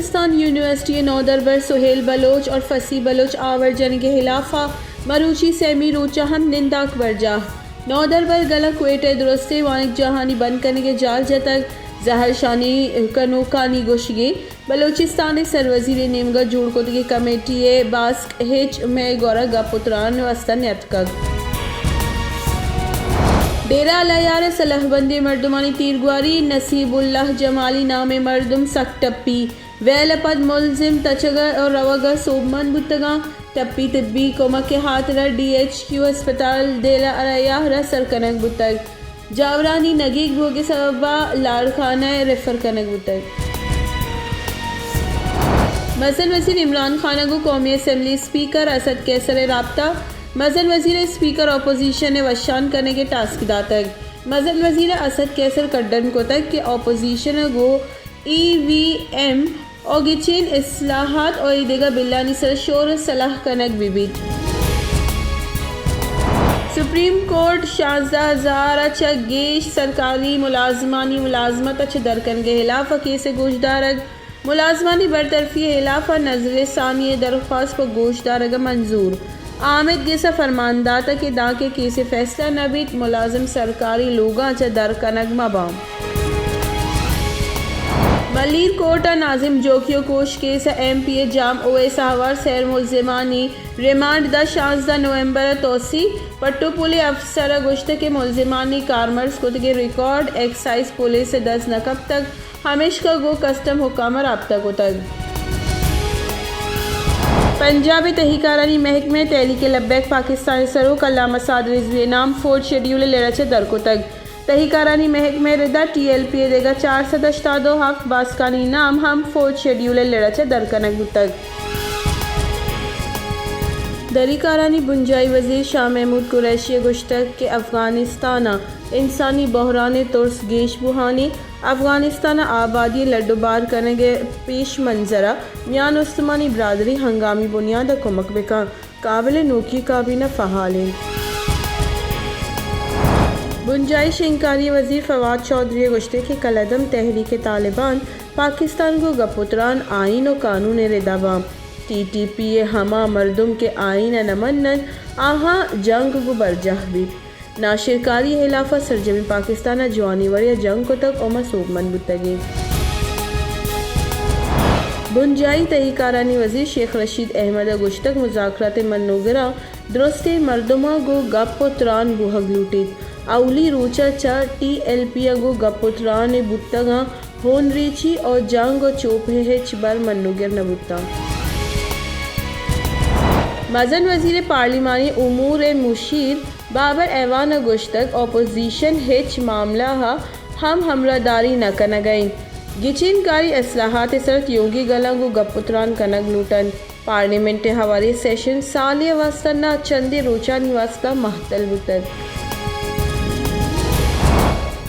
Balochistan university नौदरबर Suhail Bloch और फसी Bloch our जन के खिलाफा मरूची सेमी रोचा हम निंदाक वर्जा नौदरबर गला क्वेटे दुरुस्ते वानिक जहानी बंद करने के जाल जतक जहर शानी कनोकानी गोशिगे बलूचिस्तान सरवजीर नेमगा जोड़ को कमेटी बास्क हेच में गौरा गपुत्रान वस्तन यतकग डेरा अलयार सलाहबंदी मर्दुमानी तीरगुआरी नसीबुल्लाह जमाली नाम मर्दुम सक्टप्पी वेलपद मुलजिम तचगा और रवागा सोबमन बुतगा टप्पी तिब्बी कोमा के हाथ रा DHQ अस्पताल डेरा अलयार रा सरकनक बुतग जावरानी नगीक भोगे सबबा लाड़खाना रेफर कनक बुतग मसलन वजीर इमरान खान को कौमी असम्बली स्पीकर असद कैसर राब्ता मजल वजीर स्पीकर अपोजिशन ने वशान करने के टास्क दातक मजल वजीर असद कैसर कड्डन को तक कि अपोजिशन को EVM और गिचेन इस्लाहात और इदेगा बिल्लानी सर शोर सलाह कनक विविध सुप्रीम कोर्ट शाहजदा हज़ार गेश सरकारी मुलाजमानी मुलाजमत दरकन के खिलाफ केस गोशदारग मुलाजमानी बरतरफी खिलाफ नजर सानी दरख्वास्त पर गोशदारग मंजूर आमिद गेसा फरमानदाता के दा के केस फैसला नबीत मुलाजिम सरकारी लोगा च दर कनग मबाम मलीर कोटा नाजिम जोकियो कोश केस MPA जाम ओएस हवार सैर मुलजिमानी remand the 16 November तोसी pattu police अफसर गुश्त के मुलजिमानी कारमर्स को के रिकॉर्ड एक्साइज पुलिस से 10 नकब तक हमेश का गो कस्टम हुकाम राब्ता को तक पंजाबी तहकीकानी महकमे तहरीक लब्बैक पाकिस्तानी सरूक अल्लामा साद रिजवी नाम 4 शेड्यूल लेरचे दरको तक तहकीकानी महकमे रिदा TLPA देगा 4 सदस्तादो हफ बास्कानी नाम हम 4 शेड्यूल लेरचे दरकनक तक दरीकारानी बुंजाई वजीर शाह महमूद कुरैशी गुश्तक के अफ़गानिस्तान इंसानी बहरान तुर्स गेश बुहानी अफ़गानिस्तान आबादी लड्डुबार करने के पेश मंजरा मियान उस्मानी बरदरी हंगामी बुनियाद कुमक बिका काबिल नोकी काबीना फ़हाले बुंजाई शिंकारी वजीर फवाद चौधरी गुश्ते के कलदम तहरीक तालिबान पाकिस्तान को गपुत्रान आइन और कानून रिदावा TTPA हमा मर्दुम के आइन नमन्नन आहा जंग को बरजाह भी नाशिरकारी खिलाफा सरजमी पाकिस्तान जवानी वरिया जंग को तक ओमा सोबमन बुतगे बुंजाई तहकीकानी वजीर शेख रशीद अहमद गुश्तक मुज़ाकरात मनोगरा दुरुस्ते मर्दुमा गो गपुत्रान बुहग लूटित अवली रोचा चा TLPA गो गपुत्रान बुतगा होन रीची और जंग और चोपे हेच बर मनोगर नबुता मजन वजीर पार्लिमानी उमूर मुशीर बाबर ऐवान गुश्तक अपोजिशन हिच मामला हम हमरादारी न कन गई गिचिनकारी असलाहत सरत योगी गलंगु गपुत्रान कनग लूटन पार्लियामेंट हवाले सेशन सालिया वास्ता न चंदे रोचा निवास्ता महतल बुतर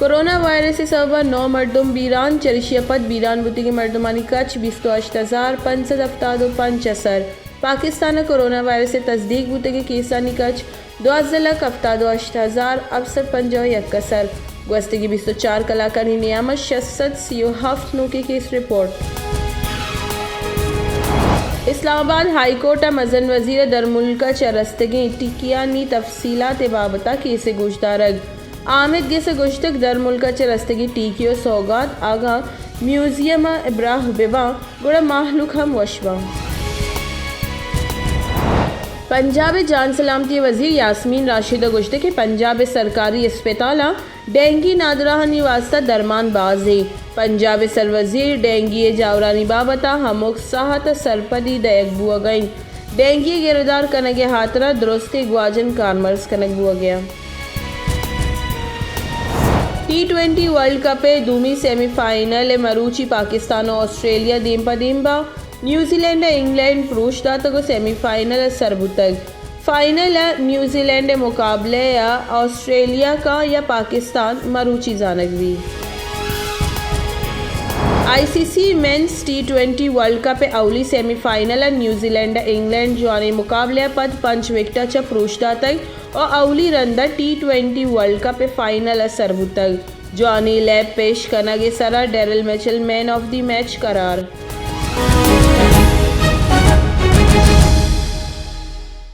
कोरोना वायरस से सबब 9 मर्दुम बीरान चरिशियापत बीरान बुती की मर्दुमानी कच 28,575 असर पाकिस्तान कोरोना वायरस से तस्दीक बुते के केसानी कच 2,78,000 असर गुस्ते की 24 कलाकारी नियामत 67 नो के case report Islamabad high court मजन वजीर दरमुल्का चरस्तगी टिकियानी तफसीलात बाबता केस गोशदारग आमिद गेस गुश्तक दरमुल्का चरस्तगी टीकियो सौगात आगा म्यूजियम इब्राह बिबा गुड़ा माहलुक हम वशवा पंजाब जान सलामती वजीर यास्मीन राशिद गुश्त के पंजाब सरकारी अस्पताल डेंगी नादरानी वास्ता दरमान बाजी पंजाब सरवजीर डेंगी जावरानी बाबता हमुक साहत सरपदी दयक बुआ गई डेंगी गिरदार कनगे हाथरा दुरुस्ती ग्वाजन कारमर्स कनक बुआ गया T20 वर्ल्ड कप दूमी सेमीफाइनल मरूची पाकिस्तान और ऑस्ट्रेलिया दीम्पा दीम्बा न्यूजीलैंड इंग्लैंड पुरुष दातको सेमीफाइनल सरबुतक फाइनल न्यूजीलैंड मुकाबले या ऑस्ट्रेलिया का या पाकिस्तान मरूची जानकवी ICC men's T20 world cup अवली सेमीफाइनल न्यूजीलैंड इंग्लैंड जवानी मुकाबले पद 5 विकेट पुरुष दातक और अवली रंदा T20 वर्ल्ड कप फाइनल सरबुतक जवानी लैब पेश कनगे सरा Daryl Mitchell man of the match करार। है।